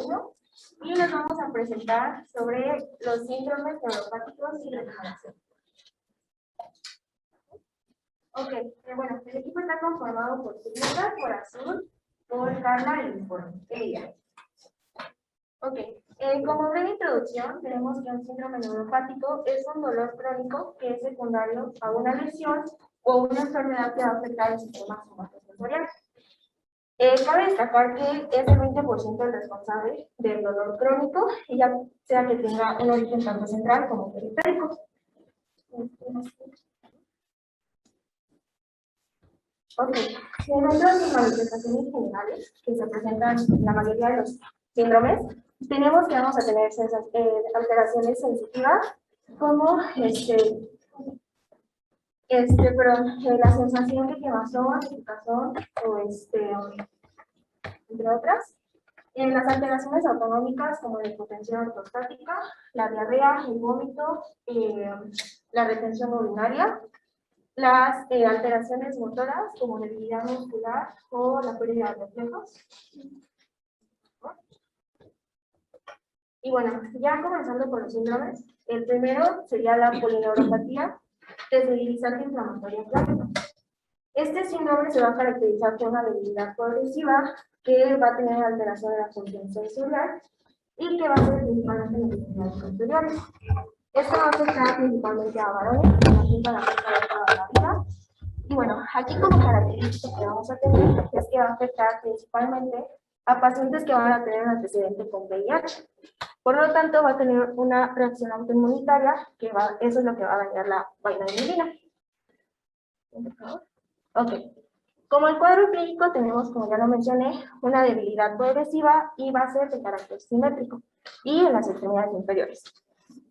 1 y les vamos a presentar sobre los síndromes neuropáticos y degeneración. Ok, bueno, el equipo está conformado por Julieta, por Azul, por Carla y por Ella. Ok, como breve introducción, tenemos que un síndrome neuropático es un dolor crónico que es secundario a una lesión o una enfermedad que va a afectar el sistema somatosensorial. Cabe destacar que es el 20% el responsable del dolor crónico, y ya sea que tenga un origen tanto central como periférico. Ok, dentro de las manifestaciones generales que se presentan en la mayoría de los síndromes, tenemos que vamos a tener alteraciones sensitivas, como la sensación de quemazón, picazón, o entre otras. Las alteraciones autonómicas, como la hipotensión ortostática, la diarrea, el vómito, la retención urinaria, las alteraciones motoras, como debilidad muscular o la pérdida de reflejos. Y bueno, ya comenzando con los síndromes, el primero sería la polineuropatía desmovilizante inflamatoria crónica. Este síndrome se va a caracterizar por una debilidad progresiva que va a tener alteración de la función sensorial y que va a ser principalmente en los genitales posteriores. Esto va a afectar principalmente a varones, que nos van a afectar toda la vida. Y bueno, aquí como característica que vamos a tener es que va a afectar principalmente a pacientes que van a tener un antecedente con VIH. Por lo tanto, va a tener una reacción autoinmunitaria, eso es lo que va a dañar la vaina de mielina. Ok. Como el cuadro clínico tenemos, como ya lo mencioné, una debilidad progresiva y va a ser de carácter simétrico y en las extremidades inferiores.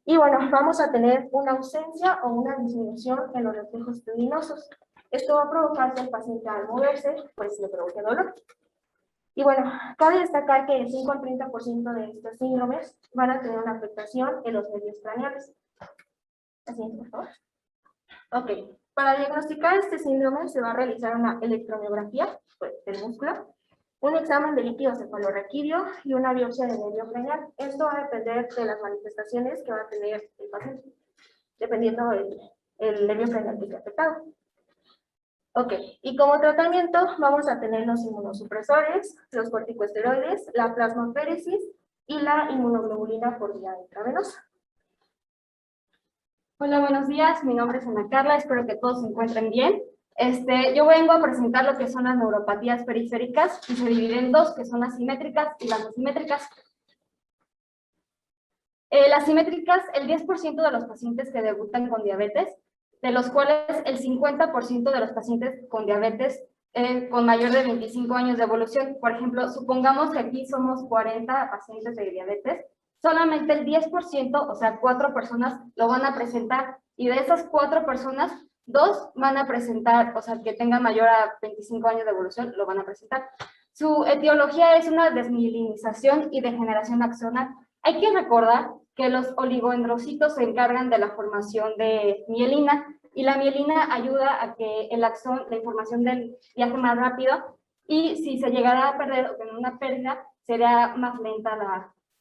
Y bueno, vamos a tener una ausencia o una disminución en los reflejos tendinosos. Esto va a provocar que el paciente al moverse, pues le provoque dolor. Y bueno, cabe destacar que el 5 al 30% de estos síndromes van a tener una afectación en los medios craneales. Así es, por favor. Ok, para diagnosticar este síndrome se va a realizar una electromiografía del músculo, un examen de líquido cefalorraquídeo y una biopsia de medio craneal. Esto va a depender de las manifestaciones que va a tener el paciente, dependiendo del nervio craneal que esté afectado. Ok, y como tratamiento vamos a tener los inmunosupresores, los corticosteroides, la plasmaféresis y la inmunoglobulina por vía intravenosa. Hola, buenos días. Mi nombre es Ana Carla. Espero que todos se encuentren bien. Yo vengo a presentar lo que son las neuropatías periféricas y se dividen en dos, que son las simétricas y las asimétricas. Las simétricas, el 10% de los pacientes que debutan con diabetes, de los cuales el 50% de los pacientes con diabetes con mayor de 25 años de evolución. Por ejemplo, supongamos que aquí somos 40 pacientes de diabetes, solamente el 10%, o sea, 4 personas lo van a presentar, y de esas 4 personas, 2 van a presentar, o sea, que tengan mayor a 25 años de evolución, lo van a presentar. Su etiología es una desmielinización y degeneración axonal. Hay que recordar que los oligoendrocitos se encargan de la formación de mielina, y la mielina ayuda a que el axón, la información del viaje más rápido, y si se llegara a perder o tener una pérdida, sería más lenta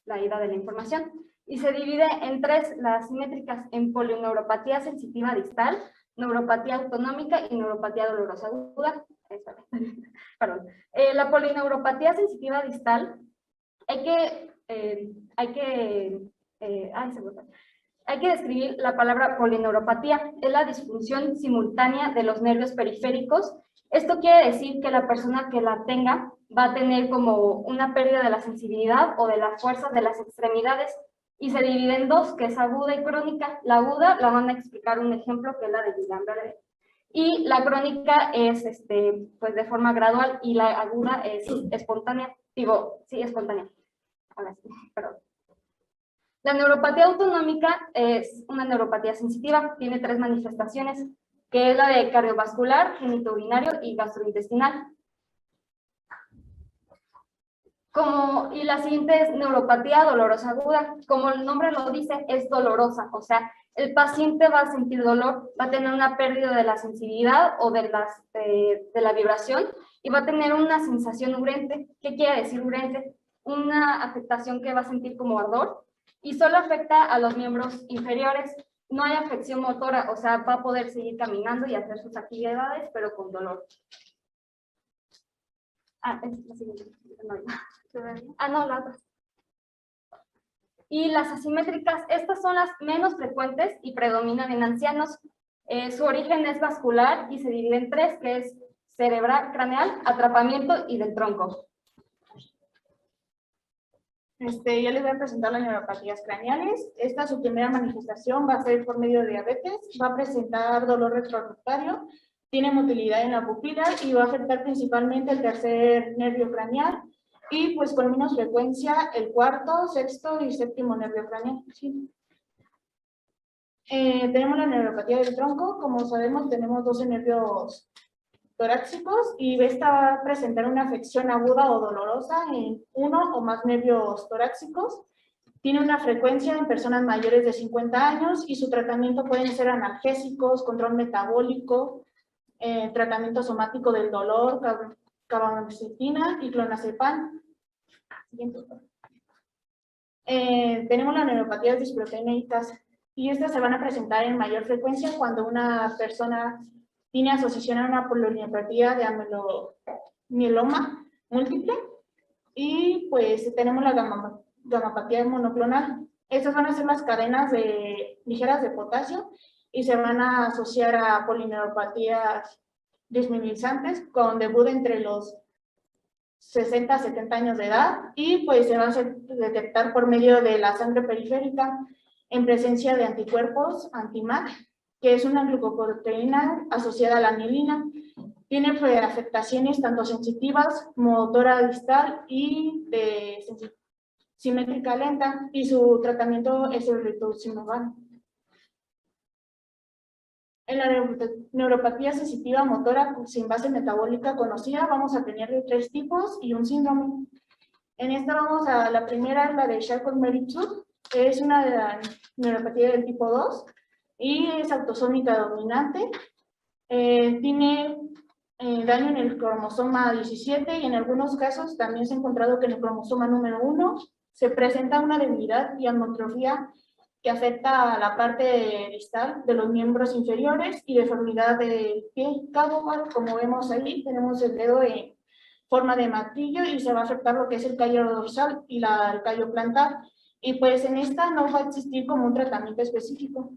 la ida de la información. Y se divide en tres, las simétricas, en polineuropatía sensitiva distal, neuropatía autonómica y neuropatía dolorosa aguda. Perdón. La polineuropatía sensitiva distal, hay que describir la palabra polineuropatía. Es la disfunción simultánea de los nervios periféricos. Esto quiere decir que la persona que la tenga va a tener como una pérdida de la sensibilidad o de la fuerza de las extremidades, y se divide en dos, que es aguda y crónica. La aguda la van a explicar un ejemplo, que es la de Guillain-Barré, y la crónica es pues de forma gradual, y la aguda es espontánea. Espontánea. Ahora sí, perdón. La neuropatía autonómica es una neuropatía sensitiva, tiene 3 manifestaciones, que es la de cardiovascular, genitourinario y gastrointestinal. Y la siguiente es neuropatía dolorosa aguda. Como el nombre lo dice, es dolorosa, o sea, el paciente va a sentir dolor, va a tener una pérdida de la sensibilidad o de la vibración, y va a tener una sensación urente. ¿Qué quiere decir urente? una afectación que va a sentir como ardor y solo afecta a los miembros inferiores. No hay afección motora, o sea, va a poder seguir caminando y hacer sus actividades, pero con dolor. Es la siguiente. No, la otra. Y las asimétricas, estas son las menos frecuentes y predominan en ancianos. Su origen es vascular y se divide en tres, que es cerebral, craneal, atrapamiento y del tronco. Yo les voy a presentar las neuropatías craneales. Esta, su primera manifestación va a ser por medio de diabetes, va a presentar dolor retrorefractario, tiene motilidad en la pupila y va a afectar principalmente el tercer nervio craneal y pues con menos frecuencia el cuarto, sexto y séptimo nervio craneal. Sí. Tenemos la neuropatía del tronco. Como sabemos, tenemos 12 nervios torácicos y esta va a presentar una afección aguda o dolorosa en uno o más nervios torácicos. Tiene una frecuencia en personas mayores de 50 años y su tratamiento pueden ser analgésicos, control metabólico, tratamiento somático del dolor, carbamazepina y clonazepam. Tenemos las neuropatías disproteicas y estas se van a presentar en mayor frecuencia cuando una persona tiene asociación a una polineopatía de mieloma múltiple y pues tenemos la gamapatía monoclonal. Estas van a ser las cadenas ligeras de potasio y se van a asociar a polineuropatías desminimizantes con debut entre los 60 a 70 años de edad y pues se va a detectar por medio de la sangre periférica en presencia de anticuerpos anti-MAC, que es una glucoproteína asociada a la mielina. Tiene afectaciones tanto sensitivas, motora distal y de simétrica lenta, y su tratamiento es el rituximab. En la neuropatía sensitiva motora sin base metabólica conocida vamos a tener de 3 tipos y un síndrome. En esta vamos a la primera, la de Charcot-Marie-Tooth, que es una neuropatía del tipo 2 y es autosómica dominante. Tiene daño en el cromosoma 17 y en algunos casos también se ha encontrado que en el cromosoma número 1 se presenta una debilidad y amotrofia que afecta a la parte distal de los miembros inferiores y deformidad del pie. Como vemos ahí, tenemos el dedo en forma de martillo y se va a afectar lo que es el callo dorsal y el callo plantar. Y pues en esta no va a existir como un tratamiento específico.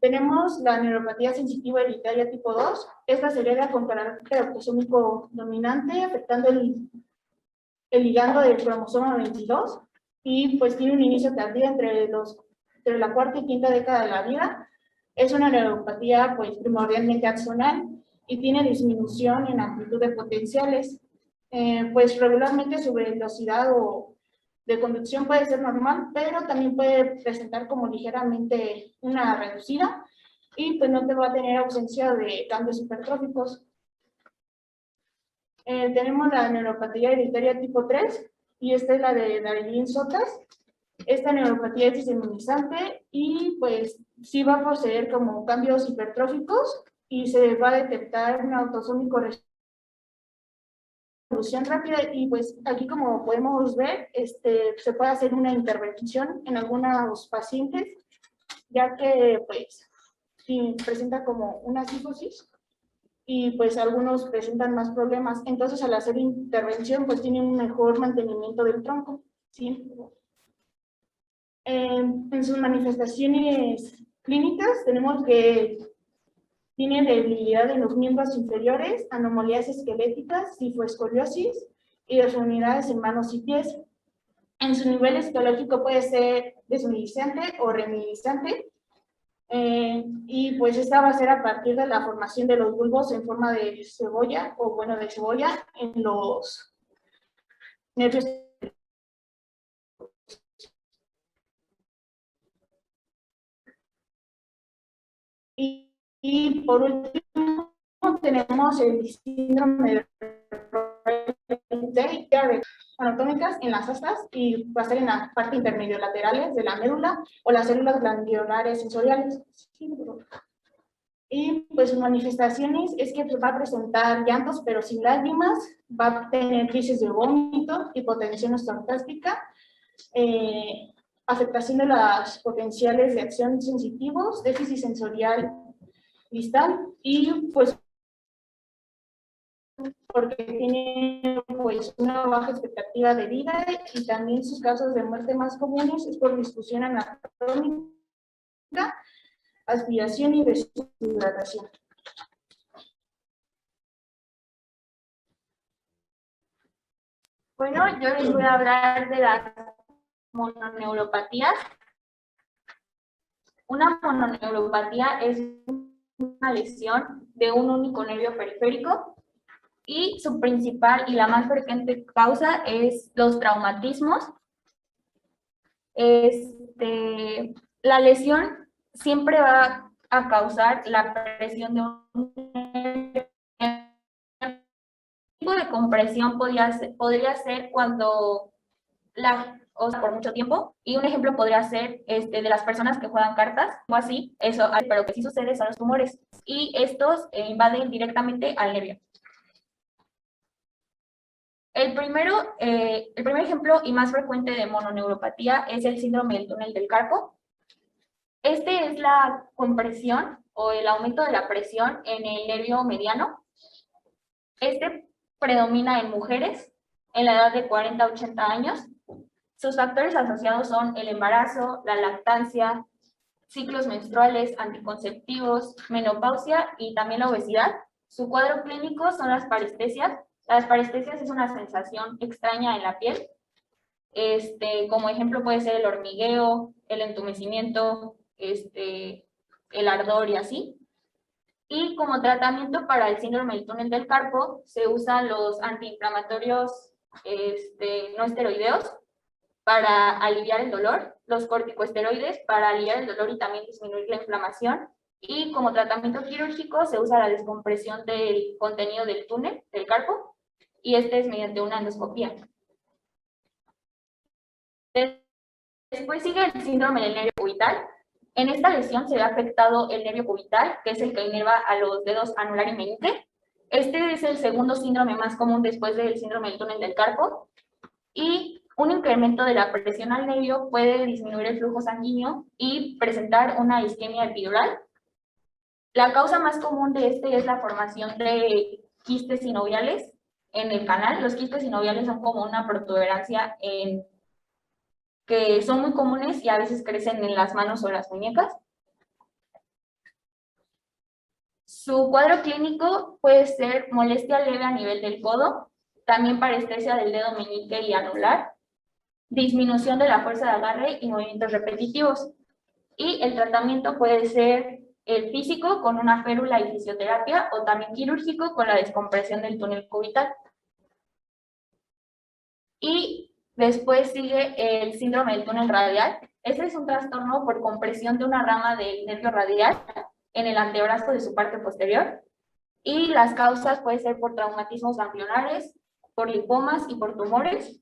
Tenemos la neuropatía sensitiva hereditaria tipo 2. Esta se hereda con carácter autosómico dominante, afectando el ligando del cromosoma 22. Y pues tiene un inicio tardío entre la cuarta y quinta década de la vida. Es una neuropatía pues primordialmente axonal y tiene disminución en amplitud de potenciales. Pues regularmente su velocidad o de conducción puede ser normal, pero también puede presentar como ligeramente una reducida y pues no te va a tener ausencia de cambios hipertróficos. Tenemos la neuropatía hereditaria tipo 3 y esta es la de Darlin-Sotas. Esta neuropatía es diseminizante y pues sí va a poseer como cambios hipertróficos y se va a detectar un autosómico resolución rápida y pues aquí como podemos ver se puede hacer una intervención en algunos pacientes ya que pues sí presenta como una psicosis y pues algunos presentan más problemas, entonces al hacer intervención pues tiene un mejor mantenimiento del tronco, ¿sí? En sus manifestaciones clínicas tenemos que tiene debilidad en los miembros inferiores, anomalías esqueléticas, cifoescoliosis y deformidades en manos y pies. En su nivel histológico puede ser desminimizante o remilizante, y pues esta va a ser a partir de la formación de los bulbos en forma de cebolla o bueno de cebolla en los nervios. Y por último tenemos el síndrome de anatómicas en las astas y va a ser en la parte intermediolaterales de la médula o las células glandulares sensoriales. Y pues sus manifestaciones es que va a presentar llantos pero sin lágrimas, va a tener crisis de vómito, hipotensión ortástica, afectación de las potenciales de acción sensitivos, déficit sensorial distal y pues porque tiene pues una baja expectativa de vida y también sus causas de muerte más comunes es por disfunción anatómica, aspiración y deshidratación. Bueno, yo les voy a hablar de las mononeuropatías. Una mononeuropatía es una lesión de un único nervio periférico y su principal y la más frecuente causa es los traumatismos. La lesión siempre va a causar la presión de un tipo de compresión podría ser cuando o sea, por mucho tiempo, y un ejemplo podría ser de las personas que juegan cartas o así, eso, pero que sí sucede son los tumores, y estos invaden directamente al nervio. El primer ejemplo y más frecuente de mononeuropatía es el síndrome del túnel del carpo. Este es la compresión o el aumento de la presión en el nervio mediano. Este predomina en mujeres en la edad de 40 a 80 años. Sus factores asociados son el embarazo, la lactancia, ciclos menstruales, anticonceptivos, menopausia y también la obesidad. Su cuadro clínico son las parestesias. Las parestesias es una sensación extraña en la piel. Como ejemplo puede ser el hormigueo, el entumecimiento, el ardor y así. Y como tratamiento para el síndrome del túnel del carpo se usan los antiinflamatorios no esteroideos para aliviar el dolor, los corticosteroides para aliviar el dolor y también disminuir la inflamación, y como tratamiento quirúrgico se usa la descompresión del contenido del túnel del carpo, y es mediante una endoscopía. Después sigue el síndrome del nervio cubital. En esta lesión se ve afectado el nervio cubital, que es el que inerva a los dedos anular y meñique. Este es el segundo síndrome más común después del síndrome del túnel del carpo, y un incremento de la presión al nervio puede disminuir el flujo sanguíneo y presentar una isquemia epidural. La causa más común de es la formación de quistes sinoviales en el canal. Los quistes sinoviales son como una protuberancia que son muy comunes y a veces crecen en las manos o las muñecas. Su cuadro clínico puede ser molestia leve a nivel del codo, también parestesia del dedo meñique y anular, disminución de la fuerza de agarre y movimientos repetitivos. Y el tratamiento puede ser el físico con una férula y fisioterapia, o también quirúrgico con la descompresión del túnel cubital. Y después sigue el síndrome del túnel radial. Este es un trastorno por compresión de una rama del nervio radial en el antebrazo de su parte posterior. Y las causas pueden ser por traumatismos ganglionares, por lipomas y por tumores.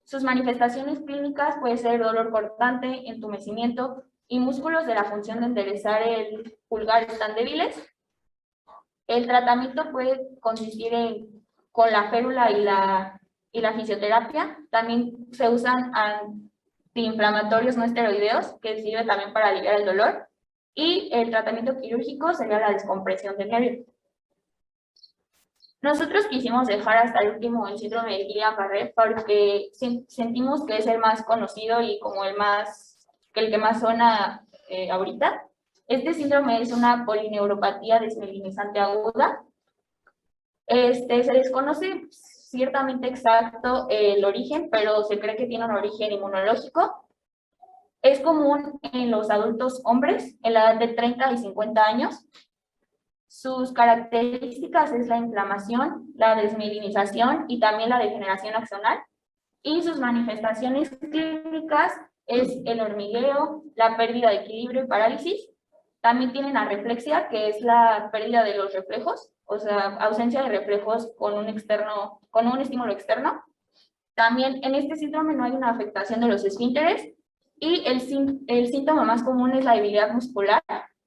Sus manifestaciones clínicas pueden ser dolor cortante, entumecimiento y músculos de la función de enderezar el pulgar están débiles. El tratamiento puede consistir con la férula y la fisioterapia. También se usan antiinflamatorios no esteroideos, que sirven también para aliviar el dolor. Y el tratamiento quirúrgico sería la descompresión del nervio. Nosotros quisimos dejar hasta el último el síndrome de Guillain-Barré porque sentimos que es el más conocido y como el que más suena ahorita. Este síndrome es una polineuropatía desmielinizante aguda. Se desconoce ciertamente exacto el origen, pero se cree que tiene un origen inmunológico. Es común en los adultos hombres en la edad de 30 y 50 años. Sus características es la inflamación, la desmielinización y también la degeneración axonal. Y sus manifestaciones clínicas es el hormigueo, la pérdida de equilibrio y parálisis. También tienen areflexia, que es la pérdida de los reflejos, o sea, ausencia de reflejos con un estímulo externo. También en este síndrome no hay una afectación de los esfínteres, y el síntoma más común es la debilidad muscular,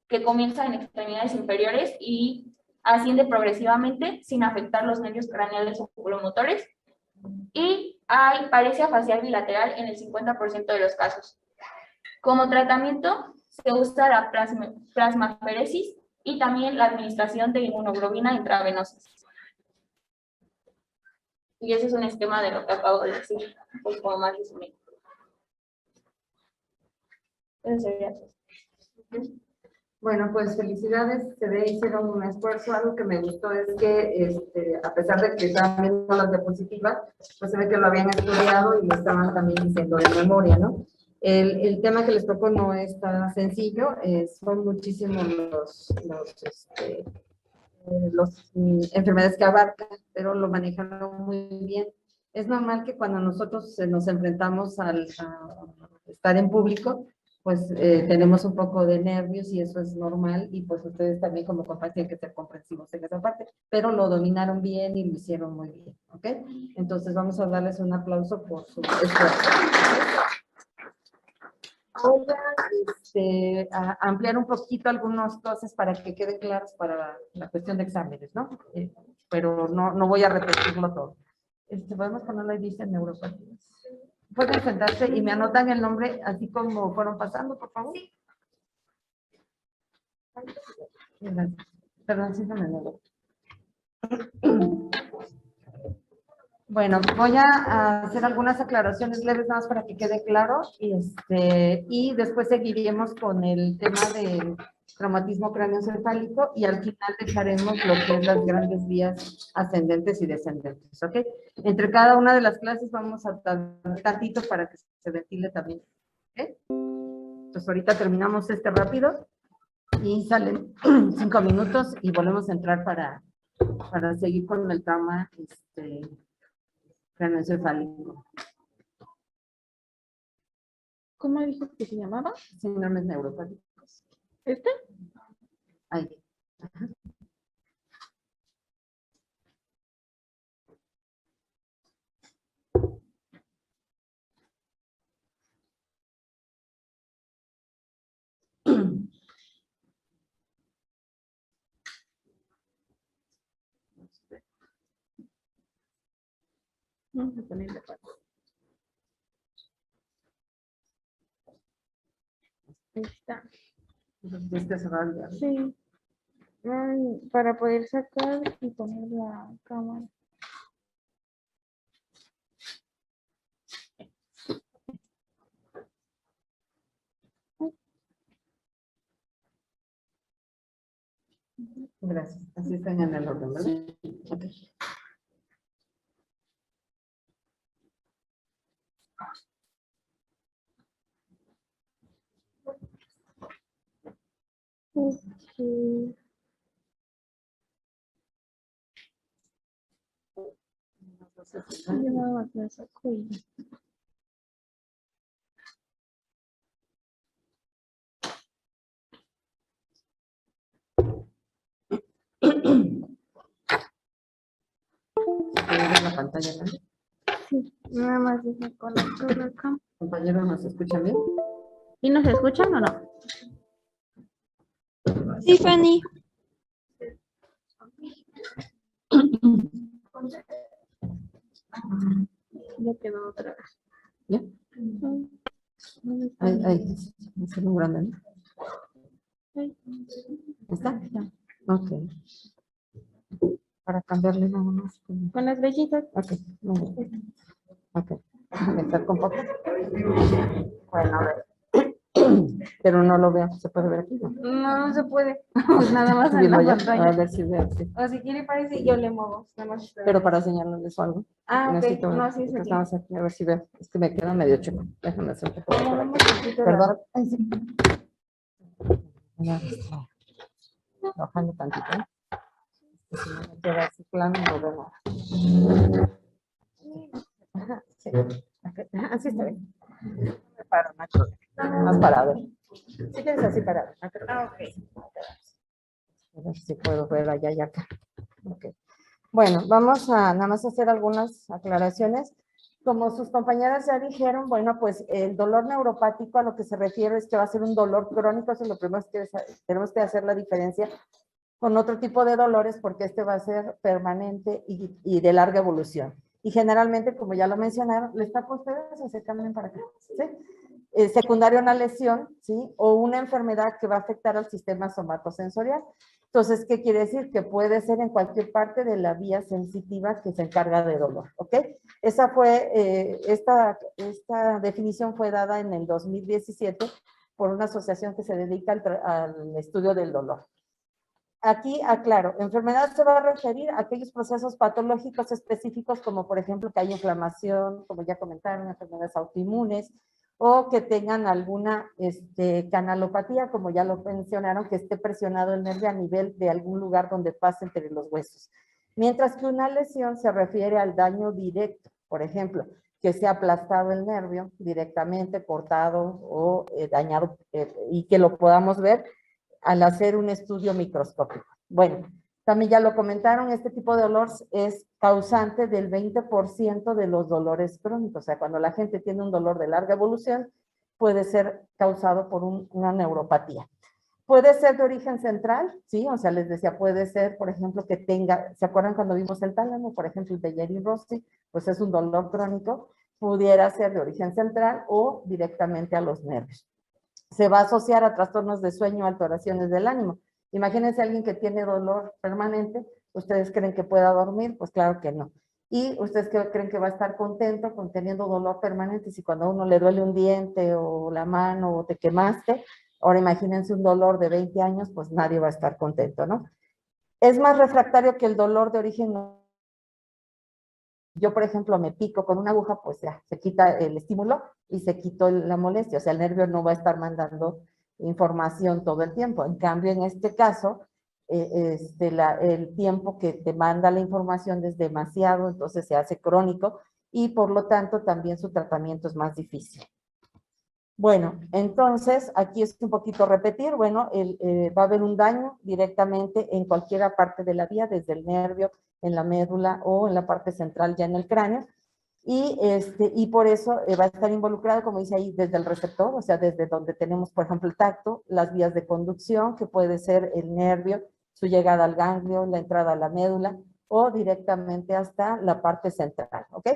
que comienza en extremidades inferiores y asciende progresivamente sin afectar los nervios craneales o oculomotores. Y hay paresia facial bilateral en el 50% de los casos. Como tratamiento se usa la plasmaferesis y también la administración de inmunoglobina intravenosa. Y ese es un esquema de lo que acabo de decir, pues como más resumido. Eso sería todo. Bueno, pues felicidades, se ve, hicieron un esfuerzo. Algo que me gustó es que, a pesar de que estaban viendo las diapositivas, pues se ve que lo habían estudiado y lo estaban también diciendo de memoria, ¿no? El tema que les tocó no es tan sencillo, son muchísimos los enfermedades que abarcan, pero lo manejaron muy bien. Es normal que cuando nosotros nos enfrentamos a estar en público, pues tenemos un poco de nervios y eso es normal, y pues ustedes también como papás tienen que ser comprensivos en esa parte, pero lo dominaron bien y lo hicieron muy bien, ¿ok? Entonces vamos a darles un aplauso por su esfuerzo. Voy a ampliar un poquito algunas cosas para que queden claras para la cuestión de exámenes, ¿no? Pero no voy a repetirlo todo. Podemos ponerle ahí, dice neuropatías. Pueden sentarse y me anotan el nombre así como fueron pasando, por favor. Sí. Perdón, sí, no me lo. Bueno, voy a hacer algunas aclaraciones leves nada más para que quede claro y después seguiremos con el tema del traumatismo craneoencefálico y al final dejaremos lo que es las grandes vías ascendentes y descendentes, ¿ok? Entre cada una de las clases vamos a dar tantito para que se ventile también, ¿ok? Entonces ahorita terminamos rápido y salen 5 minutos y volvemos a entrar para seguir con el trauma craneoencefálico. ¿Cómo dijo que se llamaba? Síndromes neuropáticos. ¿Este? Ahí. Ajá. Vamos a ponerle para. Ahí está. Sí. Para poder sacar y poner la cámara. Gracias. Así están en el orden, ¿verdad? Okay. Okay. Yo nada más me saco y... La pantalla, ¿no? Sí, nada más deja conectar acá. Compañeros, ¿nos escuchan bien? ¿Y nos escuchan o no? Sí, Fanny. Ya quedó otra vez. ¿Ya? Ahí, está muy grande, ¿no? ¿Está? Ya. Ok. Para cambiarle nada más. Con las vellitas. Ok, muy bien. Ok. Déjame estar con poco. Bueno, a ver. Pero no lo veo. ¿Se puede ver aquí? No, No se puede. Pues nada más en la Dilo ya, pantalla. a ver si veo. Sí. O si quiere parece yo le muevo. Nada más. Pero para señalarles algo. Ah, ok. Necesito, No, sí es aquí. estamos aquí, a ver si veo. Es que me queda medio chico. Déjame hacer un poco. Movemos un poquito la- Perdón. Ay, sí. Ya, bajando tantito. Si no me queda así plano, no veo nada. Ajá, sí. Así está bien. Me paro, no hay problema. Más parado. Si quieres así parado. Ah, ok. A ver si puedo ver allá y acá. Ok. Bueno, vamos a nada más hacer algunas aclaraciones. como sus compañeras ya dijeron, bueno, pues el dolor neuropático a lo que se refiere es que va a ser un dolor crónico, eso es lo primero que tenemos que hacer la diferencia con otro tipo de dolores porque este va a ser permanente y de larga evolución. Y generalmente, como ya lo mencionaron, les tapo a ustedes o se cambian para acá, ¿sí? Secundario a una lesión, ¿sí? O una enfermedad que va a afectar al sistema somatosensorial. Entonces, ¿qué quiere decir? Que puede ser en cualquier parte de la vía sensitiva que se encarga de dolor, ¿ok? Esa fue, esta definición fue dada en el 2017 por una asociación que se dedica al estudio del dolor. Aquí aclaro, enfermedad se va a referir a aquellos procesos patológicos específicos como por ejemplo que hay inflamación, como ya comentaron, enfermedades autoinmunes, o que tengan alguna canalopatía, como ya lo mencionaron, que esté presionado el nervio a nivel de algún lugar donde pase entre los huesos. Mientras que una lesión se refiere al daño directo, por ejemplo, que se ha aplastado el nervio directamente, cortado o dañado, y que lo podamos ver al hacer un estudio microscópico. Bueno, también ya lo comentaron, este tipo de dolor es causante del 20% de los dolores crónicos. O sea, cuando la gente tiene un dolor de larga evolución, puede ser causado por una neuropatía. Puede ser de origen central, ¿sí? O sea, les decía, puede ser, por ejemplo, que tenga, ¿se acuerdan cuando vimos el tálamo? Por ejemplo, el de Berry-Rossi, pues es un dolor crónico, pudiera ser de origen central o directamente a los nervios. Se va a asociar a trastornos de sueño, alteraciones del ánimo. Imagínense a alguien que tiene dolor permanente, ¿ustedes creen que pueda dormir? Pues claro que no. ¿Y ustedes creen que va a estar contento con teniendo dolor permanente? Si cuando a uno le duele un diente o la mano o te quemaste, ahora imagínense un dolor de 20 años, pues nadie va a estar contento, ¿no? Es más refractario que el dolor de origen. Yo, por ejemplo, me pico con una aguja, pues ya, se quita el estímulo y se quitó la molestia. O sea, el nervio no va a estar mandando información todo el tiempo. En cambio, en este caso, el tiempo que te manda la información es demasiado, entonces se hace crónico y por lo tanto también su tratamiento es más difícil. Bueno, entonces aquí es un poquito repetir, bueno, va a haber un daño directamente en cualquier parte de la vía, desde el nervio, en la médula o en la parte central ya en el cráneo, y por eso va a estar involucrado, como dice ahí, desde el receptor, o sea, desde donde tenemos, por ejemplo, el tacto, las vías de conducción, que puede ser el nervio, su llegada al ganglio, la entrada a la médula, o directamente hasta la parte central, ¿ok?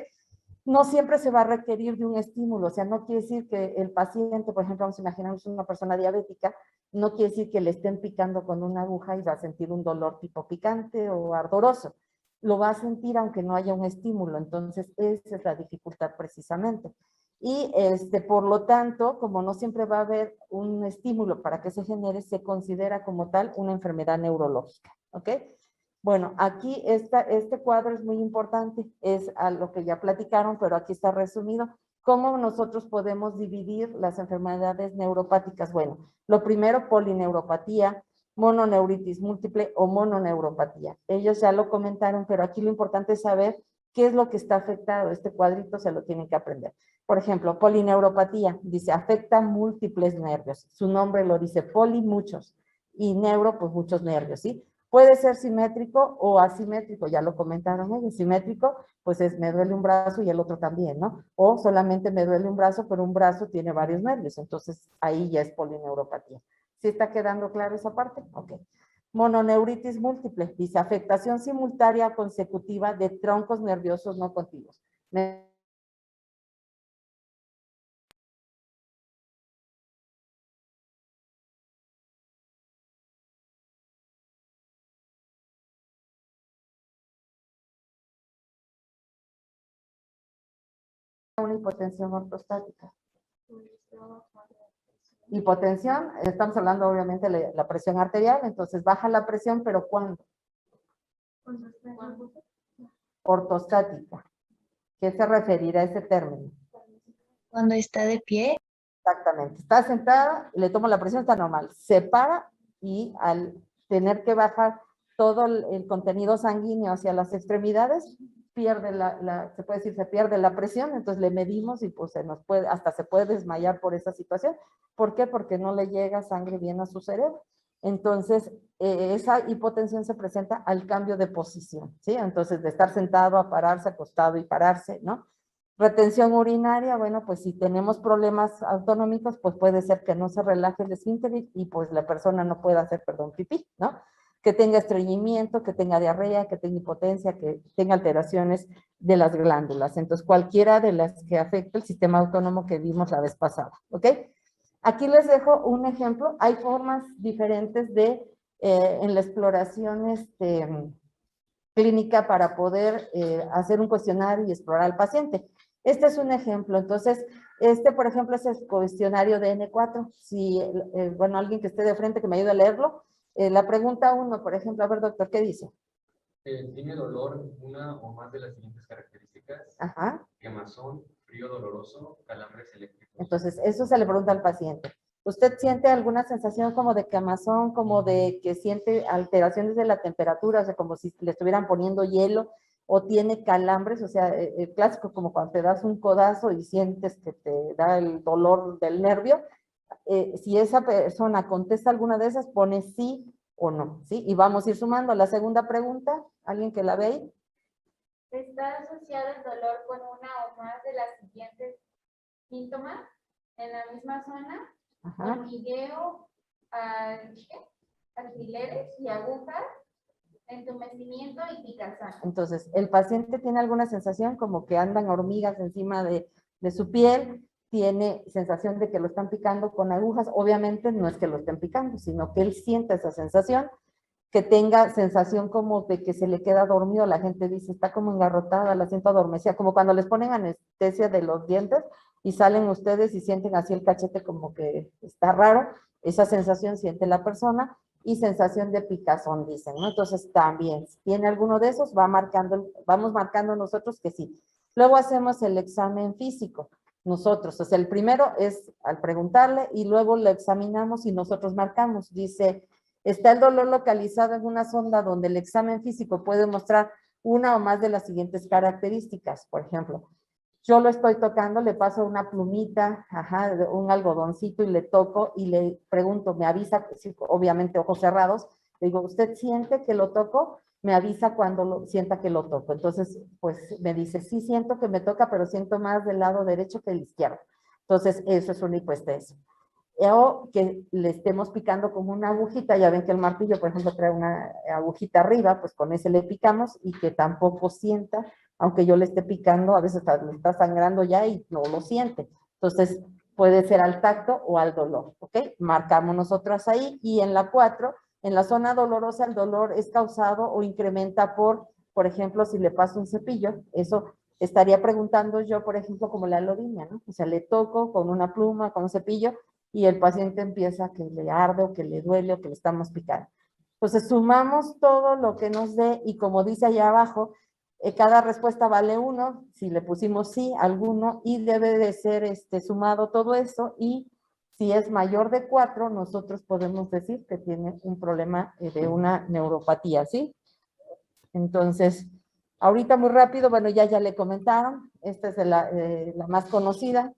No siempre se va a requerir de un estímulo, o sea, no quiere decir que el paciente, por ejemplo, vamos a imaginarnos una persona diabética, no quiere decir que le estén picando con una aguja y va a sentir un dolor tipo picante o ardoroso. Lo va a sentir aunque no haya un estímulo, entonces esa es la dificultad precisamente. Y por lo tanto, como no siempre va a haber un estímulo para que se genere, se considera como tal una enfermedad neurológica, ¿ok? Bueno, aquí este cuadro es muy importante, es a lo que ya platicaron, pero aquí está resumido. ¿Cómo nosotros podemos dividir las enfermedades neuropáticas? Bueno, lo primero, polineuropatía, mononeuritis múltiple o mononeuropatía. Ellos ya lo comentaron, pero aquí lo importante es saber qué es lo que está afectado. Este cuadrito se lo tienen que aprender. Por ejemplo, polineuropatía, dice, afecta múltiples nervios. Su nombre lo dice, poli, muchos, y neuro, pues muchos nervios, ¿sí? Puede ser simétrico o asimétrico, ya lo comentaron ellos. Simétrico, pues es me duele un brazo y el otro también, ¿no? O solamente me duele un brazo, pero un brazo tiene varios nervios, entonces ahí ya es polineuropatía. ¿Sí está quedando claro esa parte? Ok. Mononeuritis múltiple, dice afectación simultánea consecutiva de troncos nerviosos no contiguos. Una hipotensión ortostática. Hipotensión, estamos hablando obviamente de la presión arterial, entonces baja la presión, pero ¿cuándo? Ortostática. ¿Qué se referirá a ese término? Cuando está de pie. Exactamente. Está sentada, le tomo la presión, está normal. Se para y al tener que bajar todo el contenido sanguíneo hacia las extremidades, pierde se puede decir, se pierde la presión, entonces le medimos y pues hasta se puede desmayar por esa situación. ¿Por qué? Porque no le llega sangre bien a su cerebro. Entonces, esa hipotensión se presenta al cambio de posición, ¿sí? Entonces, de estar sentado a pararse, acostado y pararse, ¿no? Retención urinaria, bueno, pues si tenemos problemas autonómicos, pues puede ser que no se relaje el esfínter y pues la persona no pueda hacer, perdón, pipí, ¿no? Que tenga estreñimiento, que tenga diarrea, que tenga impotencia, que tenga alteraciones de las glándulas. Entonces, cualquiera de las que afecte el sistema autónomo que vimos la vez pasada, ¿ok? Aquí les dejo un ejemplo. Hay formas diferentes de, en la exploración clínica para poder hacer un cuestionario y explorar al paciente. Este es un ejemplo. Entonces, por ejemplo, es el cuestionario de N4. Si, bueno, alguien que esté de frente que me ayude a leerlo. La pregunta 1, por ejemplo, a ver, doctor, ¿qué dice? ¿Tiene dolor una o más de las siguientes características? Ajá. Quemazón, frío doloroso, calambres eléctricos. Entonces, eso se le pregunta al paciente. ¿Usted siente alguna sensación como de quemazón, como de que siente alteraciones de la temperatura, o sea, como si le estuvieran poniendo hielo, o tiene calambres, o sea, el clásico como cuando te das un codazo y sientes que te da el dolor del nervio? Si esa persona contesta alguna de esas, pone sí o no, ¿sí? Y vamos a ir sumando. La segunda pregunta, ¿alguien que la ve ahí? ¿Está asociado el dolor con una o más de las siguientes síntomas en la misma zona? Ajá. Hormigueo, alfileres y agujas, entumecimiento y picazón. Entonces, el paciente tiene alguna sensación como que andan hormigas encima de su piel, tiene sensación de que lo están picando con agujas. Obviamente no es que lo estén picando, sino que él siente esa sensación, que tenga sensación como de que se le queda dormido. La gente dice, está como engarrotada, la siento adormecida, como cuando les ponen anestesia de los dientes y salen ustedes y sienten así el cachete como que está raro. Esa sensación siente la persona. Y sensación de picazón, dicen, ¿no? Entonces, también, si tiene alguno de esos, vamos marcando nosotros que sí. Luego hacemos el examen físico, nosotros. O sea, el primero es al preguntarle y luego lo examinamos y nosotros marcamos. Dice, ¿está el dolor localizado en una sonda donde el examen físico puede mostrar una o más de las siguientes características? Por ejemplo, yo lo estoy tocando, le paso una plumita, ajá, un algodoncito y le toco y le pregunto, me avisa, obviamente ojos cerrados, le digo, ¿usted siente que lo toco? Me avisa cuando sienta que lo toco. Entonces, pues me dice, sí siento que me toca, pero siento más del lado derecho que del izquierdo. Entonces, eso es una hipoestesia. O que le estemos picando como una agujita, ya ven que el martillo, por ejemplo, trae una agujita arriba, pues con ese le picamos y que tampoco sienta, aunque yo le esté picando, a veces le está sangrando ya y no lo siente. Entonces, puede ser al tacto o al dolor, ¿ok? Marcamos nosotros ahí y en la 4, en la zona dolorosa, el dolor es causado o incrementa por ejemplo, si le paso un cepillo, eso estaría preguntando yo, por ejemplo, como la alodinia, ¿no? O sea, le toco con una pluma, con un cepillo, y el paciente empieza que le arde o que le duele o que le estamos picando. Entonces sumamos todo lo que nos dé y como dice allá abajo, cada respuesta vale 1, si le pusimos sí, alguno, y debe de ser sumado todo eso, y si es mayor de 4, nosotros podemos decir que tiene un problema de una neuropatía, ¿sí? Entonces, ahorita muy rápido, bueno, ya le comentaron, esta es la más conocida.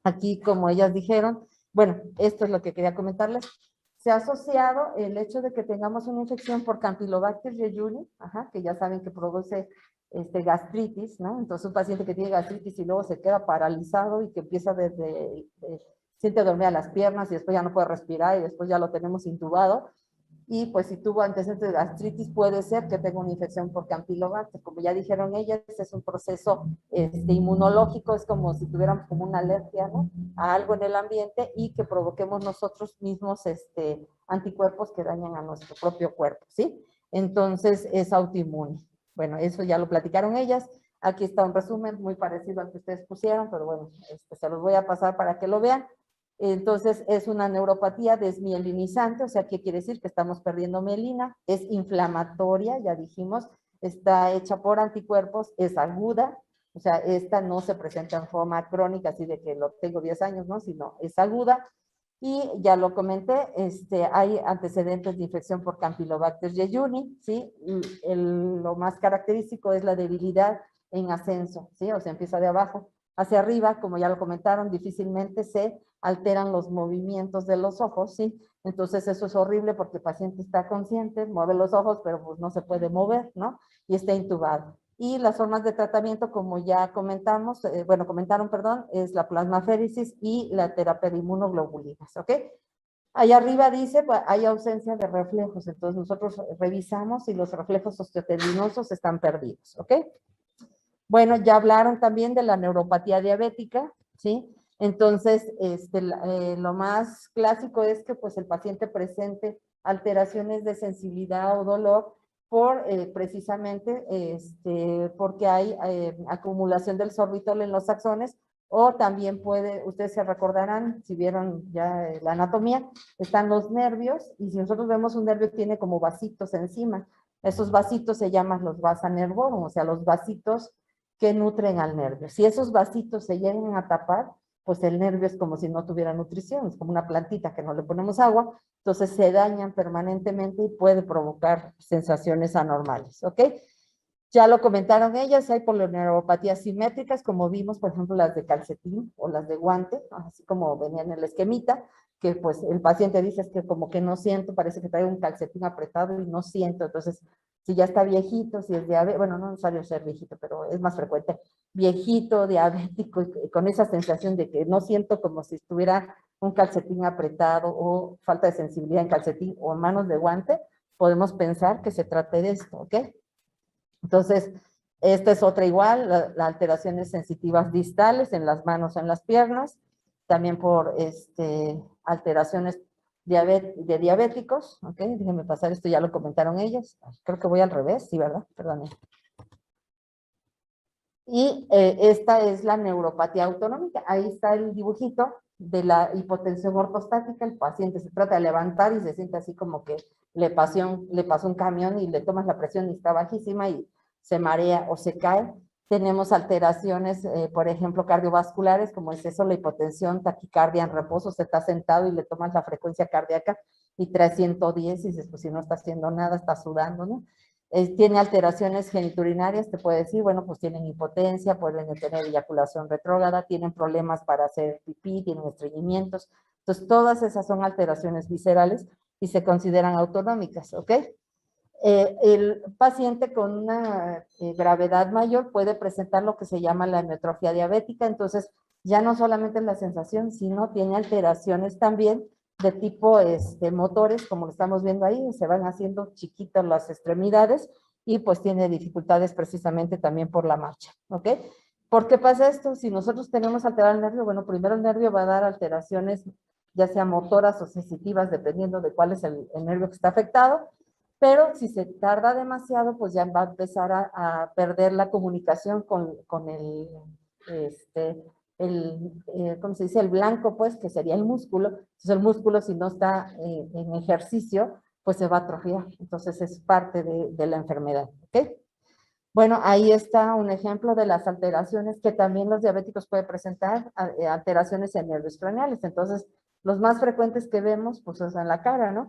Aquí, como ellas dijeron, bueno, esto es lo que quería comentarles. Se ha asociado el hecho de que tengamos una infección por Campylobacter jejuni, que ya saben que produce gastritis, ¿no? Entonces, un paciente que tiene gastritis y luego se queda paralizado y que empieza siente dormir a las piernas y después ya no puede respirar y después ya lo tenemos intubado. Y pues si tuvo antecedentes de gastritis, puede ser que tenga una infección por Campylobacter. Como ya dijeron ellas, es un proceso inmunológico, es como si tuviéramos como una alergia, ¿no?, a algo en el ambiente y que provoquemos nosotros mismos anticuerpos que dañan a nuestro propio cuerpo, ¿sí? Entonces es autoinmune. Bueno, eso ya lo platicaron ellas. Aquí está un resumen muy parecido al que ustedes pusieron, pero bueno, se los voy a pasar para que lo vean. Entonces, es una neuropatía desmielinizante, o sea, ¿qué quiere decir? Que estamos perdiendo mielina, es inflamatoria, ya dijimos, está hecha por anticuerpos, es aguda, o sea, esta no se presenta en forma crónica, así de que lo tengo 10 años, ¿no? Sino es aguda, y ya lo comenté, hay antecedentes de infección por Campylobacter jejuni, ¿sí? Lo más característico es la debilidad en ascenso, ¿sí? O sea, empieza de abajo hacia arriba, como ya lo comentaron, difícilmente se alteran los movimientos de los ojos, ¿sí? Entonces eso es horrible porque el paciente está consciente, mueve los ojos, pero pues no se puede mover, ¿no? Y está intubado. Y las formas de tratamiento, como ya comentamos, comentaron, perdón, es la plasmaféresis y la terapia de inmunoglobulinas, ¿ok? Ahí arriba dice, pues, hay ausencia de reflejos, entonces nosotros revisamos si los reflejos osteotendinosos están perdidos, ¿ok? Bueno, ya hablaron también de la neuropatía diabética, ¿sí? Entonces, lo más clásico es que pues el paciente presente alteraciones de sensibilidad o dolor por precisamente porque hay acumulación del sorbitol en los axones, o también ustedes se recordarán, si vieron ya la anatomía, están los nervios, y si nosotros vemos un nervio tiene como vasitos encima, esos vasitos se llaman los vasa nervorum, o sea, los vasitos que nutren al nervio. Si esos vasitos se llegan a tapar, pues el nervio es como si no tuviera nutrición, es como una plantita que no le ponemos agua, entonces se dañan permanentemente y puede provocar sensaciones anormales, ¿ok? Ya lo comentaron ellas, hay polineuropatías simétricas, como vimos, por ejemplo, las de calcetín o las de guante, así como venía en el esquemita, que pues el paciente dice es que como que no siento, parece que trae un calcetín apretado y no siento, entonces si ya está viejito, si es diabético, bueno, no es necesario ser viejito, pero es más frecuente, viejito, diabético, y con esa sensación de que no siento como si estuviera un calcetín apretado o falta de sensibilidad en calcetín o en manos de guante, podemos pensar que se trate de esto, ¿ok? Entonces, esta es otra igual, las alteraciones sensitivas distales en las manos o en las piernas, también por alteraciones de diabéticos, ¿ok? Déjenme pasar esto, ya lo comentaron ellos. Creo que voy al revés, sí, ¿verdad? Perdón. Y esta es la neuropatía autonómica. Ahí está el dibujito de la hipotensión ortostática. El paciente se trata de levantar y se siente así como que le pasó un camión y le tomas la presión y está bajísima y se marea o se cae. Tenemos alteraciones, por ejemplo, cardiovasculares, como es eso, la hipotensión, taquicardia en reposo, se está sentado y le tomas la frecuencia cardíaca y trae 110 y dices, pues si no está haciendo nada, está sudando, ¿no? Tiene alteraciones geniturinarias, te puede decir, bueno, pues tienen impotencia, pueden tener eyaculación retrógrada, tienen problemas para hacer pipí, tienen estreñimientos. Entonces, todas esas son alteraciones viscerales y se consideran autonómicas, ¿ok? El paciente con una gravedad mayor puede presentar lo que se llama la amiotrofia diabética, entonces ya no solamente es la sensación, sino tiene alteraciones también de tipo motores, como lo estamos viendo ahí, se van haciendo chiquitas las extremidades y pues tiene dificultades precisamente también por la marcha, ¿ok? ¿Por qué pasa esto? Si nosotros tenemos alterado el nervio, bueno, primero el nervio va a dar alteraciones, ya sea motoras o sensitivas, dependiendo de cuál es el nervio que está afectado, pero si se tarda demasiado, pues ya va a empezar a perder la comunicación con ¿cómo se dice? El blanco, pues, que sería el músculo. Entonces el músculo, si no está en ejercicio, pues se va a atrofiar. Entonces es parte de la enfermedad, ¿ok? Bueno, ahí está un ejemplo de las alteraciones que también los diabéticos pueden presentar, alteraciones en nervios craneales. Entonces, los más frecuentes que vemos, pues, es en la cara, ¿no?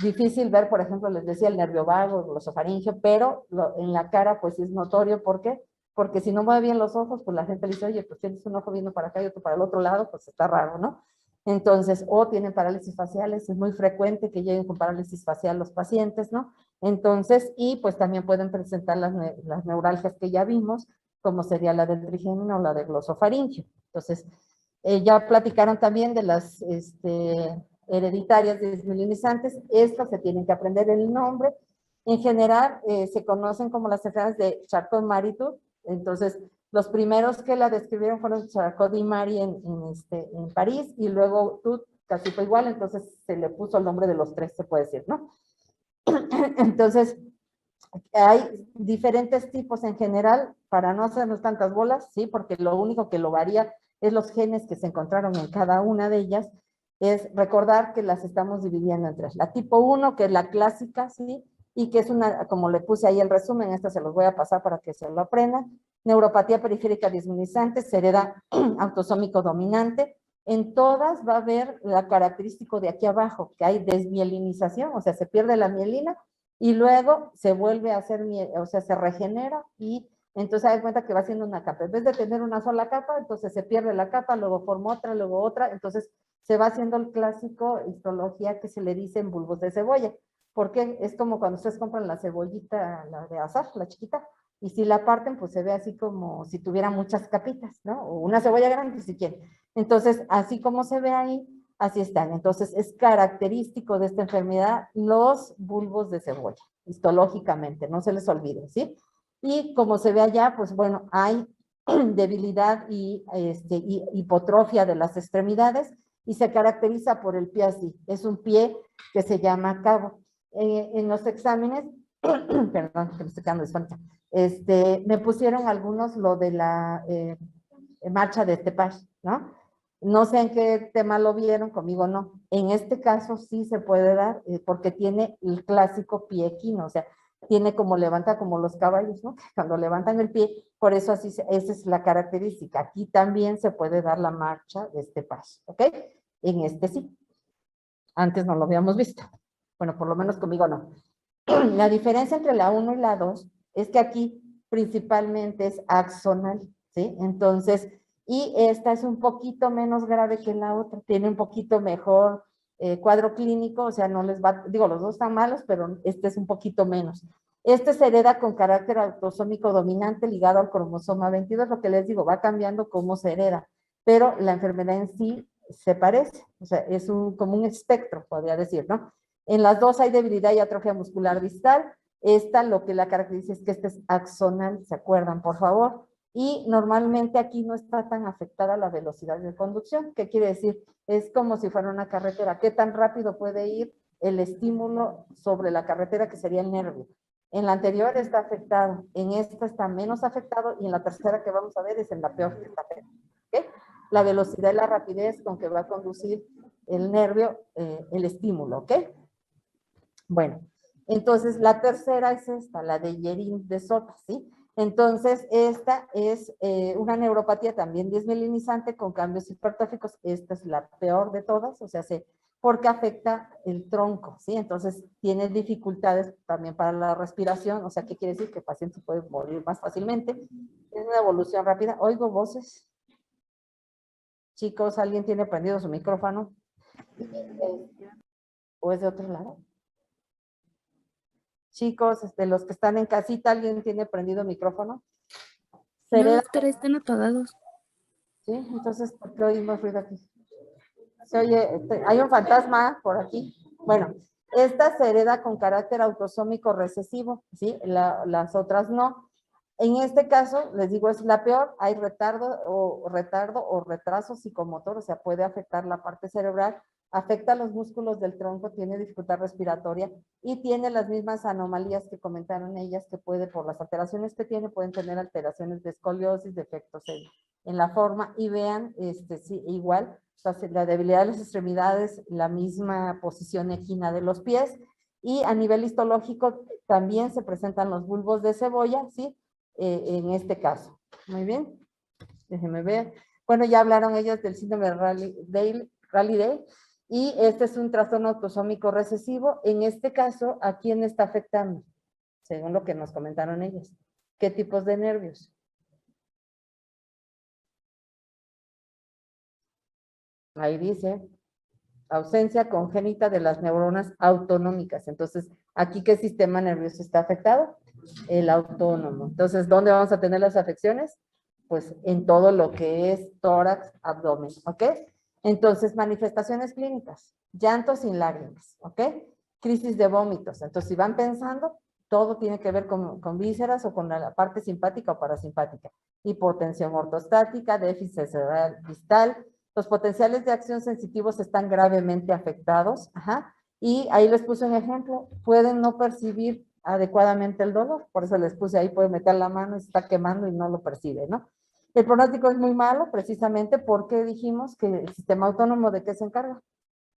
Difícil ver, por ejemplo, les decía el nervio vago, el glosofaringeo, pero en la cara, pues, sí es notorio. ¿Por qué? Porque si no mueve bien los ojos, pues la gente le dice, oye, pues tienes un ojo viendo para acá y otro para el otro lado, pues está raro, ¿no? Entonces, o tienen parálisis faciales, es muy frecuente que lleguen con parálisis facial los pacientes, ¿no? Entonces, y pues también pueden presentar las neuralgias que ya vimos, como sería la del trigémino o la del glosofaringeo. Entonces, ya platicaron también de las hereditarias desmielinizantes. Estas se tienen que aprender el nombre. En general, se conocen como las enfermedades de Charcot-Marie-Tooth. Entonces, los primeros que la describieron fueron Charcot y Marie en París, y luego Tooth casi fue igual, entonces se le puso el nombre de los tres, se puede decir, ¿no? Entonces, hay diferentes tipos en general, para no hacernos tantas bolas, ¿sí? Porque lo único que lo varía es los genes que se encontraron en cada una de ellas. Es recordar que las estamos dividiendo en tres. La tipo 1, que es la clásica, ¿sí? Y que es una, como le puse ahí el resumen, esta se los voy a pasar para que se lo aprendan. Neuropatía periférica disminuizante, se hereda autosómico dominante. En todas va a haber la característica de aquí abajo, que hay desmielinización, o sea, se pierde la mielina y luego se vuelve a hacer, o sea, se regenera y entonces hay cuenta que va haciendo una capa. En vez de tener una sola capa, entonces se pierde la capa, luego forma otra, luego otra, entonces se va haciendo el clásico histología que se le dice en bulbos de cebolla. Porque es como cuando ustedes compran la cebollita, la de azar, la chiquita, Y si la parten, pues se ve así como si tuviera muchas capitas, ¿no? O una cebolla grande, si quieren. Entonces, así como se ve ahí, así están. Entonces, es característico de esta enfermedad los bulbos de cebolla, histológicamente, no se les olvide, ¿sí? Y como se ve allá, pues bueno, hay debilidad y hipotrofia de las extremidades y se caracteriza por el pie así. Es un pie que se llama cabo. En los exámenes, perdón, que me estoy quedando desfónica, me pusieron algunos lo de la marcha de Tepaz, ¿no? No sé en qué tema lo vieron, conmigo no. En este caso sí se puede dar, porque tiene el clásico pie equino, o sea, tiene como levanta como los caballos, ¿no? Cuando levantan el pie, por eso así, esa es la característica. Aquí también se puede dar la marcha de Tepaz, ¿ok? En este sí. Antes no lo habíamos visto. Bueno, por lo menos conmigo no. La diferencia entre la 1 y la 2 es que aquí principalmente es axonal, ¿sí? Entonces, y esta es un poquito menos grave que la otra, tiene un poquito mejor cuadro clínico, o sea, no les va, digo, los dos están malos, pero este es un poquito menos. Este se hereda con carácter autosómico dominante ligado al cromosoma 22, lo que les digo, va cambiando cómo se hereda, pero la enfermedad en sí se parece, o sea, es como un espectro, podría decir, ¿no? En las dos hay debilidad y atrofia muscular distal. Esta lo que la caracteriza es que esta es axonal, ¿se acuerdan, por favor? Y normalmente aquí no está tan afectada la velocidad de conducción. ¿Qué quiere decir? Es como si fuera una carretera. ¿Qué tan rápido puede ir el estímulo sobre la carretera, que sería el nervio? En la anterior está afectado, en esta está menos afectado, y en la tercera que vamos a ver es en la peor que está afectada. ¿Okay? La velocidad y la rapidez con que va a conducir el nervio, el estímulo, ¿ok? Bueno, entonces la tercera es esta, la de Yerin de Sota, ¿sí? Entonces, esta es una neuropatía también desmielinizante con cambios hipertróficos. Esta es la peor de todas, o sea, porque afecta el tronco, ¿sí? Entonces, tiene dificultades también para la respiración, o sea, ¿qué quiere decir? Que el paciente puede morir más fácilmente. Es una evolución rápida. Oigo voces. Chicos, ¿alguien tiene prendido su micrófono? ¿O es de otro lado? Chicos, los que están en casita, ¿alguien tiene prendido micrófono? No, doctora, están apagados. Sí, entonces, ¿por qué oímos ruido aquí? Se oye, hay un fantasma por aquí. Bueno, esta se hereda con carácter autosómico recesivo, ¿sí? Las otras no. En este caso, les digo, es la peor. Hay retardo o retraso psicomotor, o sea, puede afectar la parte cerebral, afecta los músculos del tronco, tiene dificultad respiratoria y tiene las mismas anomalías que comentaron ellas, que puede, por las alteraciones que tiene, pueden tener alteraciones de escoliosis, defectos en la forma, y vean, sí, igual, la debilidad de las extremidades, la misma posición equina de los pies, y a nivel histológico también se presentan los bulbos de cebolla, ¿sí? En este caso. Muy bien, déjenme ver. Bueno, ya hablaron ellos del síndrome de Rayleigh, y este es un trastorno autosómico recesivo. En este caso, ¿a quién está afectando? Según lo que nos comentaron ellos. ¿Qué tipos de nervios? Ahí dice, ausencia congénita de las neuronas autonómicas. Entonces, ¿aquí qué sistema nervioso está afectado? El autónomo. Entonces, ¿dónde vamos a tener las afecciones? Pues en todo lo que es tórax, abdomen, ¿ok? Entonces, manifestaciones clínicas, llanto sin lágrimas, ¿ok? Crisis de vómitos. Entonces, si van pensando, todo tiene que ver con vísceras o con la parte simpática o parasimpática. Hipotensión ortostática, déficit cerebral distal. Los potenciales de acción sensitivos están gravemente afectados, ajá, y ahí les puse un ejemplo, pueden no percibir adecuadamente el dolor, por eso les puse ahí, puede meter la mano y se está quemando y no lo percibe, ¿no? El pronóstico es muy malo, precisamente porque dijimos que el sistema autónomo, ¿de qué se encarga?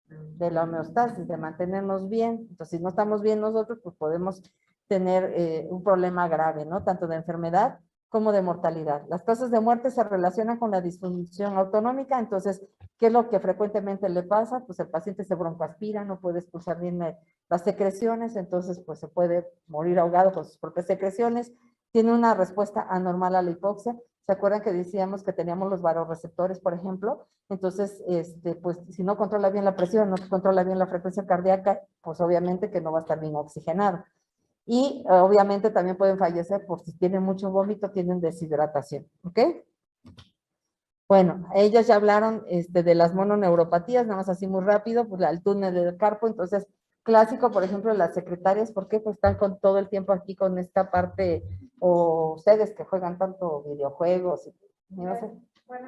De la homeostasis, de mantenernos bien. Entonces, si no estamos bien nosotros, pues podemos tener un problema grave, ¿no? Tanto de enfermedad como de mortalidad. Las causas de muerte se relacionan con la disfunción autonómica. Entonces, ¿qué es lo que frecuentemente le pasa? Pues el paciente se broncoaspira, no puede expulsar bien las secreciones, entonces pues se puede morir ahogado con sus propias secreciones. Tiene una respuesta anormal a la hipoxia. ¿Se acuerdan que decíamos que teníamos los varoreceptores, por ejemplo? Entonces, pues si no controla bien la presión, no controla bien la frecuencia cardíaca, pues obviamente que no va a estar bien oxigenado. Y obviamente también pueden fallecer por si tienen mucho vómito, tienen deshidratación, ¿ok? Bueno, ellos ya hablaron de las mononeuropatías, nada más así muy rápido, pues el túnel del carpo, entonces, clásico, por ejemplo, las secretarias, ¿por qué? Pues están con todo el tiempo aquí con esta parte, o ustedes que juegan tanto videojuegos, no sé. Bueno,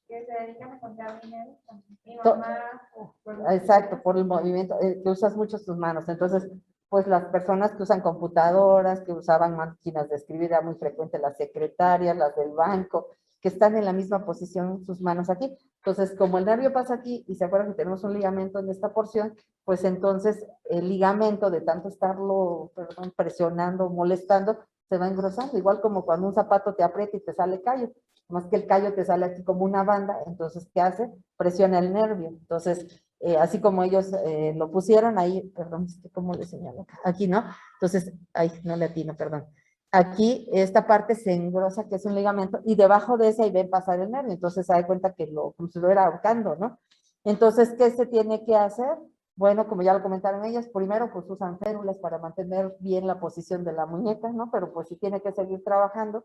que se dedican a contar dinero. Mi To- mamá. Exacto, por el movimiento, que usas mucho tus manos. Entonces, pues las personas que usan computadoras, que usaban máquinas de escribir, era muy frecuente las secretarias, las del banco, que están en la misma posición, sus manos aquí. Entonces, como el nervio pasa aquí, y se acuerdan que tenemos un ligamento en esta porción, pues entonces el ligamento de tanto estarlo, perdón, presionando, molestando, se va engrosando, igual como cuando un zapato te aprieta y te sale callo, más que el callo te sale aquí como una banda, entonces, ¿qué hace? Presiona el nervio. Entonces, así como ellos lo pusieron ahí, perdón, ¿cómo le señalo? Aquí, ¿no? Entonces, ay, no le atino, perdón. Aquí, esta parte se engrosa, que es un ligamento, y debajo de ese ahí ven pasar el nervio, entonces se da cuenta que como si lo era ahorcando, ¿no? Entonces, ¿qué se tiene que hacer? Bueno, como ya lo comentaron ellas, primero pues usan férulas para mantener bien la posición de la muñeca, ¿no? Pero pues si tiene que seguir trabajando,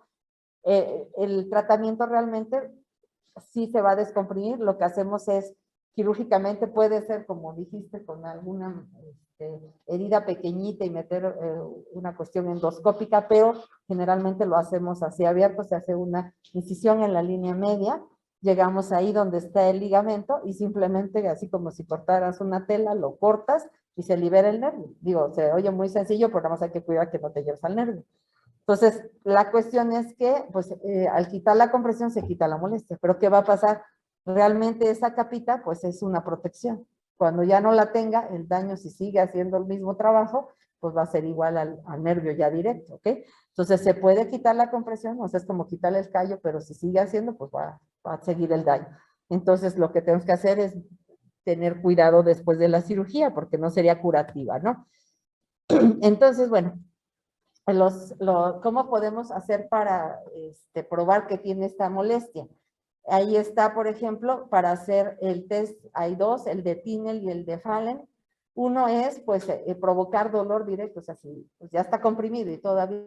el tratamiento realmente sí se va a descomprimir. Lo que hacemos es quirúrgicamente, puede ser como dijiste, con alguna herida pequeñita y meter una cuestión endoscópica, pero generalmente lo hacemos así abierto, se hace una incisión en la línea media, llegamos ahí donde está el ligamento y simplemente así como si cortaras una tela, lo cortas y se libera el nervio. Digo, se oye muy sencillo, pero nada más hay que cuidar que no te lleves al nervio. Entonces, la cuestión es que, pues, al quitar la compresión se quita la molestia. Pero ¿qué va a pasar? Realmente esa capita, pues, es una protección. Cuando ya no la tenga, el daño, si sigue haciendo el mismo trabajo, pues va a ser igual al nervio ya directo, ¿ok? Entonces, se puede quitar la compresión, o sea, es como quitarle el callo, pero si sigue haciendo, pues va a seguir el daño. Entonces, lo que tenemos que hacer es tener cuidado después de la cirugía, porque no sería curativa, ¿no? Entonces, bueno, ¿cómo podemos hacer para probar que tiene esta molestia? Ahí está, por ejemplo, para hacer el test, hay dos, el de Tinel y el de Fallen. Uno es, pues, provocar dolor directo, o sea, si pues ya está comprimido y todavía,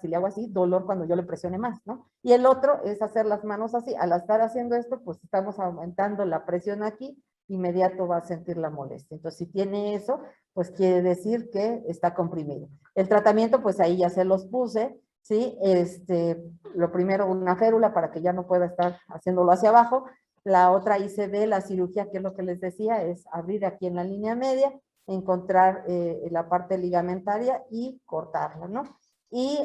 si le hago así, dolor cuando yo le presione más, ¿no? Y el otro es hacer las manos así. Al estar haciendo esto, pues estamos aumentando la presión aquí, inmediato va a sentir la molestia. Entonces, si tiene eso, pues quiere decir que está comprimido. El tratamiento, pues ahí ya se los puse, ¿sí? Lo primero, una férula para que ya no pueda estar haciéndolo hacia abajo. La otra, ahí se ve la cirugía, que es lo que les decía, es abrir aquí en la línea media, encontrar la parte ligamentaria y cortarla, ¿no? Y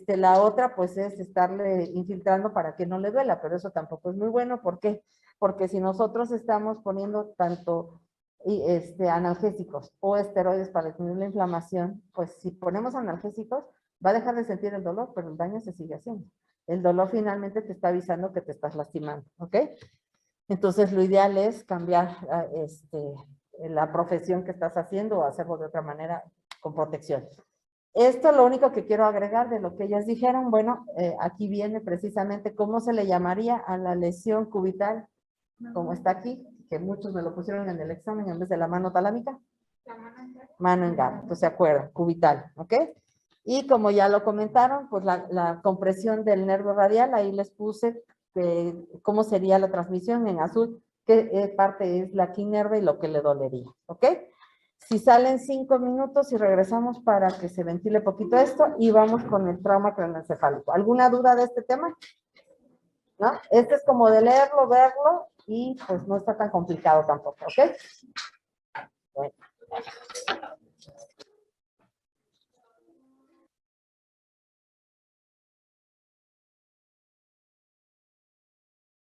la otra, pues, es estarle infiltrando para que no le duela, pero eso tampoco es muy bueno. ¿Por qué? Porque si nosotros estamos poniendo tanto analgésicos o esteroides para disminuir la inflamación, pues si ponemos analgésicos, va a dejar de sentir el dolor, pero el daño se sigue haciendo. El dolor finalmente te está avisando que te estás lastimando, ¿ok? Entonces, lo ideal es cambiar la profesión que estás haciendo o hacerlo de otra manera con protección. Esto lo único que quiero agregar de lo que ellas dijeron, bueno, aquí viene precisamente cómo se le llamaría a la lesión cubital, como está aquí, que muchos me lo pusieron en el examen en vez de la mano talámica. Mano en garra, entonces se acuerdan, cubital, ¿ok? Y como ya lo comentaron, pues la compresión del nervio radial, ahí les puse cómo sería la transmisión en azul, qué parte es la quinerva y lo que le dolería, ¿ok? Si salen 5 minutos y regresamos para que se ventile poquito esto y vamos con el trauma craneoencefálico. ¿Alguna duda de este tema? ¿No? Este es como de leerlo, verlo y pues no está tan complicado tampoco, ¿ok? Bueno.